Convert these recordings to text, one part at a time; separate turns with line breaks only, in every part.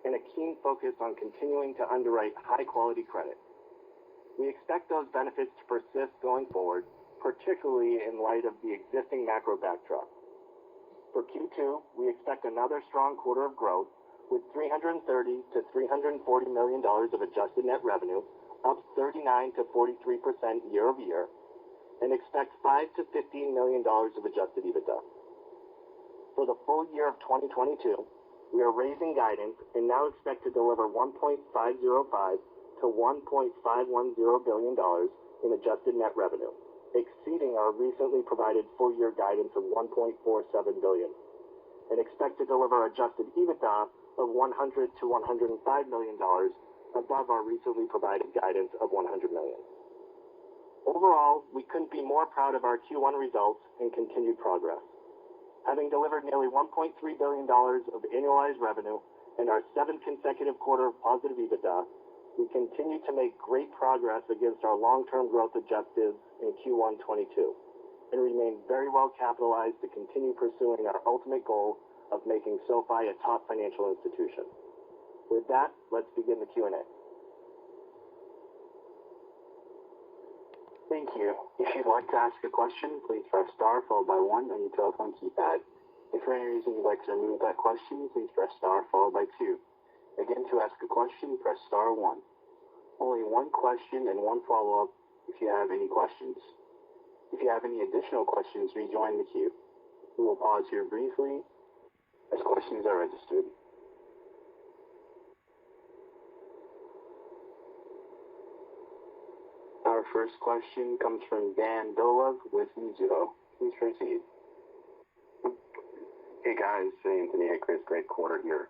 and a keen focus on continuing to underwrite high-quality credit. We expect those benefits to persist going forward, particularly in light of the existing macro backdrop. For Q2, we expect another strong quarter of growth with $330 to $340 million of adjusted net revenue, up 39 to 43% year over year, and expect $5 to $15 million of adjusted EBITDA. For the full year of 2022, we are raising guidance and now expect to deliver $1.505 to $1.510 billion in adjusted net revenue, exceeding our recently provided full-year guidance of $1.47 billion, and expect to deliver adjusted EBITDA of $100 to $105 million, above our recently provided guidance of $100 million. Overall, we couldn't be more proud of our Q1 results and continued progress. Having delivered nearly $1.3 billion of annualized revenue and our 7th consecutive quarter of positive EBITDA, we continue to make great progress against our long-term growth objectives in Q1 22 and remain very well capitalized to continue pursuing our ultimate goal of making SoFi a top financial institution. With that, let's begin the Q&A.
Thank you. If you'd like to ask a question, please press star followed by 1 on your telephone keypad. If for any reason you'd like to remove that question, please press star followed by 2. Again, to ask a question, press star 1. Only one question and one follow-up if you have any questions. If you have any additional questions, rejoin the queue. We will pause here briefly as questions are registered. Our first question comes from Dan Dolev with Mizuho. Please proceed.
Hey guys, Anthony, hey Chris, great quarter here.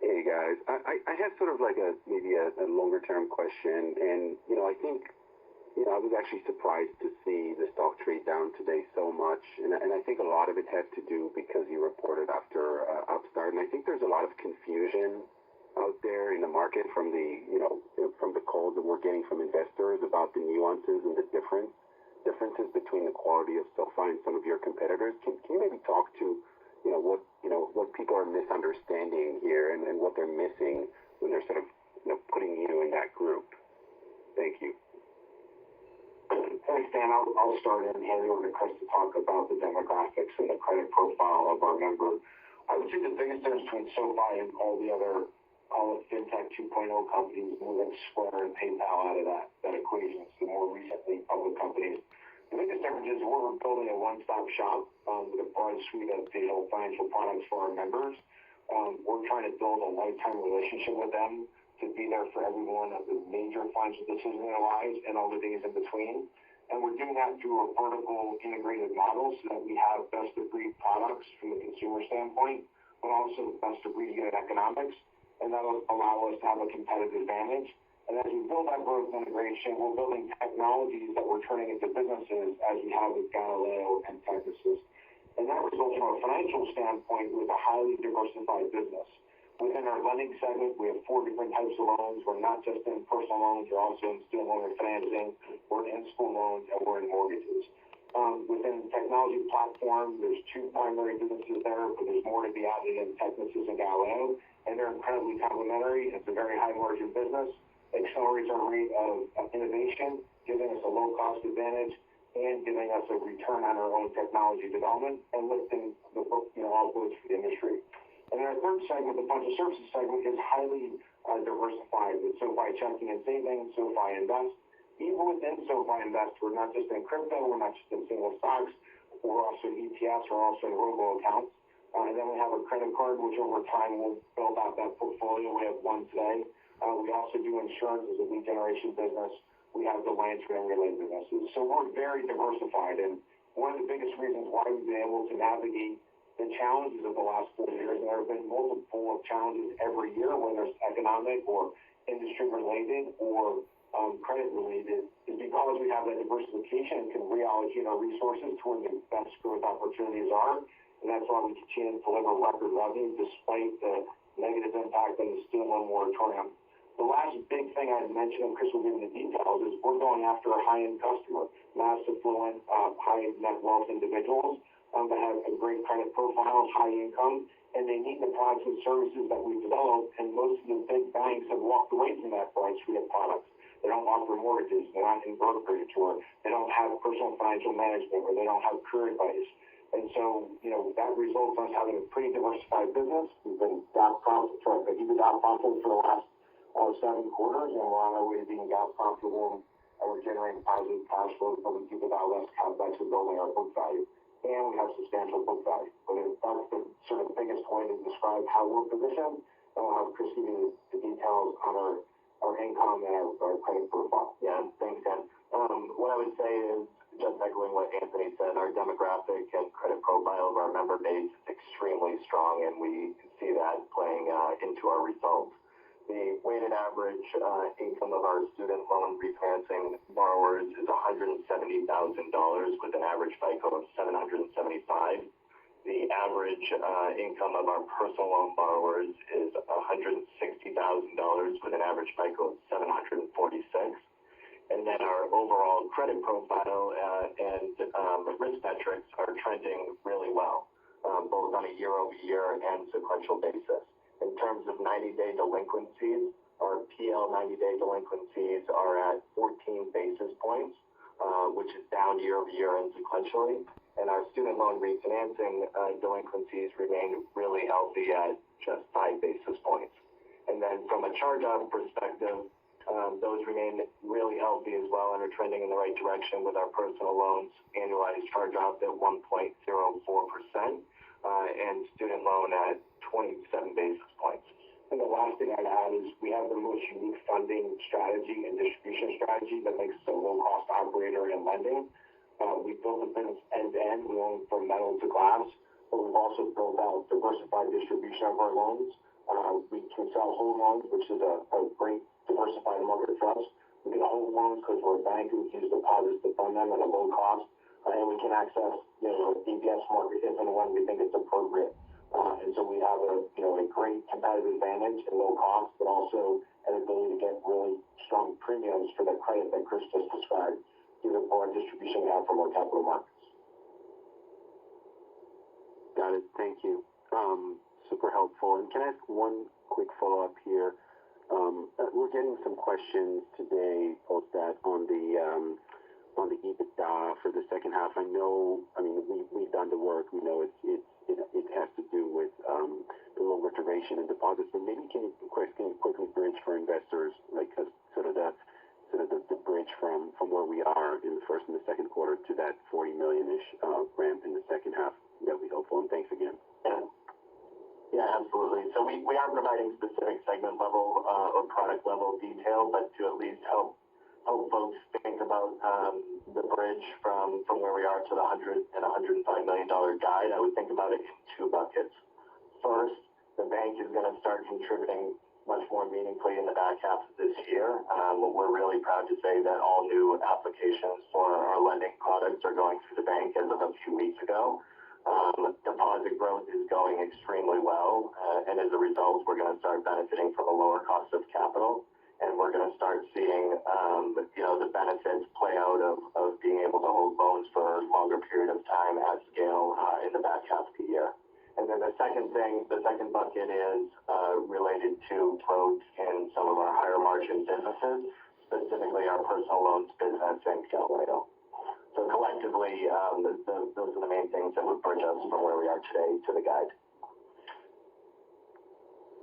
Hey guys, I have sort of like maybe a longer term question, and I think I was actually surprised to see the stock trade down today so much, and I think a lot of it had to do because you reported after Upstart, and I think there's a lot of confusion out there in the market from from the calls that we're getting from investors about the nuances and the differences between the quality of SoFi and some of your competitors. Can you maybe talk to what people are misunderstanding here and what they're missing when they're sort of putting you in that group? Thank you.
Thanks, Dan. I'll start and hand it over to Chris to talk about the demographics and the credit profile of our member. I would say the biggest difference between SoFi and all the other fintech 2.0 companies, moving Square and PayPal out of that equation, so the more recently public companies. The biggest difference is we're building a one-stop shop with a broad suite of digital financial products for our members. We're trying to build a lifetime relationship with them to be there for every one of the major financial decisions in their lives and all the things in between. And we're doing that through a vertical integrated model so that we have best-of-breed products from the consumer standpoint, but also best-of-breed unit economics. And that'll allow us to have a competitive advantage. And as we build that vertical integration, we're building technologies that we're turning into businesses as we have with Galileo and Technisys. And that results from a financial standpoint with a highly diversified business. Within our lending segment, we have 4 different types of loans. We're not just in personal loans, we're also in student loan financing, we're in school loans, and we're in mortgages. Within the technology platform, there's 2 primary businesses there, but there's more to be added in Technisys and Galileo, and they're incredibly complementary. It's a very high margin business, accelerates our rate of innovation, giving us a low cost advantage, and giving us a return on our own technology development and lifting the all boats for the industry. And our third segment, the financial services segment, is highly diversified with SoFi Checking and Savings, SoFi Invest. Even within SoFi Invest, we're not just in crypto, we're not just in single stocks, we're also in ETFs, we're also in robo accounts. And then we have a credit card, which over time will build out that portfolio. We have one today. We also do insurance as a lead generation business. We have the Lantern and related businesses. So we're very diversified. And one of the biggest reasons why we've been able to navigate the challenges of the last 4 years, and there have been multiple challenges every year, whether it's economic or industry related or credit related, is because we have that diversification and can reallocate our resources to where the best growth opportunities are. And that's why we continue to deliver record revenue despite the negative impact of the student loan moratorium. The last big thing I'd mention, and Chris will give you the details, is we're going after a high-end customer, mass affluent, high net wealth individuals. that have a great credit profile, high income, and they need the products and services that we've developed, and most of the big banks have walked away from that broad suite of products. They don't offer mortgages, they're not in brokerage, or they don't have personal financial management, or they don't have career advice. And so, that results in us having a pretty diversified business. We've been EBITDA profitable for the last 7 quarters, and we're on our way to being GAAP profitable, and we're generating positive cash flow, building EBITDA less CapEx, and building our book value. And we have substantial book value. But that's the sort of biggest way to describe how we're positioned, and we'll have Chris give you the details on our income and our credit profile.
Yeah, thanks, Dan. What I would say is, just echoing what Anthony said, our demographic and credit profile of our member base is extremely strong, and we see that playing into our results. The weighted average income of our student loan refinancing borrowers is $170,000 with an average FICO of 775. The average income of our personal loan borrowers is $160,000 with an average FICO of 746. And then our overall credit profile and risk metrics are trending really well, both on a year-over-year and sequential basis. In terms of 90-day delinquencies, our PL 90-day delinquencies are at 14 basis points, which is down year-over-year and sequentially. And our student loan refinancing delinquencies remain really healthy at just 5 basis points. And then from a charge-off perspective, those remain really healthy as well and are trending in the right direction, with our personal loans annualized charge-off at 1.04%, and student loan at 27 basis points.
And the last thing I'd add is we have the most unique funding strategy and distribution strategy that makes us a low-cost operator in lending. We built the business end-to-end. We own from metal to glass, but we've also built out diversified distribution of our loans. We can sell whole loans, which is a great diversified market for us. We can hold loans because we're a bank who use deposits to fund them at a low cost, and we can access the ABS market if and when we think it's appropriate. And so we have a great competitive advantage in low cost, but also an ability to get really strong premiums for the credit that Chris just described through the broad distribution we have from our capital markets.
Got it. Thank you. Super helpful. And can I ask one quick follow-up here? We're getting some questions today post that on the EBITDA for the second half. We've done the work. We know it has to do with the longer duration and deposits. But maybe can you quickly bridge for investors, like sort of the bridge from where we are in the first and the second quarter to that 40 million-ish ramp in the second half? That'd be helpful. And thanks again.
Yeah, absolutely. So we aren't providing specific segment level or product level detail, but to at least help folks think about the bridge from where we are to the $100 and $105 million guide, I would think about it in 2 buckets. First, the bank is going to start contributing much more meaningfully in the back half of this year. We're really proud to say that all new applications for our lending products are going through the bank as of a few weeks ago. Deposit growth is going extremely well, and as a result, we're going to start benefiting from a lower cost of capital, and we're going to start seeing the benefits play out of being able to hold loans for a longer period of time at scale in the back half of the year. And then the second bucket is related to growth in some of our higher margin businesses, specifically our personal loans business and Galileo. So collectively, those are the main things that would bridge us from where we are today to the guide.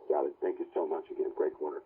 Got it. Thank you so much again. Great quarter.